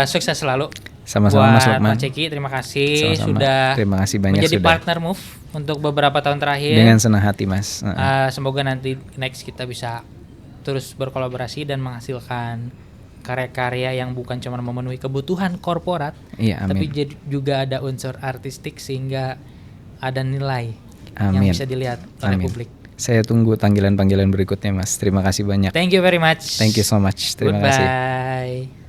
Sukses selalu. Sama-sama Mas Lukman. Mas Jeki, terima kasih. Sama-sama. Sudah terima kasih banyak menjadi sudah partner Move untuk beberapa tahun terakhir. Dengan senang hati Mas. Semoga nanti next kita bisa terus berkolaborasi dan menghasilkan karya-karya yang bukan cuma memenuhi kebutuhan korporat, tapi juga ada unsur artistik sehingga ada nilai yang bisa dilihat oleh publik. Saya tunggu panggilan-panggilan berikutnya Mas. Terima kasih banyak. Thank you very much. Thank you so much. Terima kasih. Goodbye.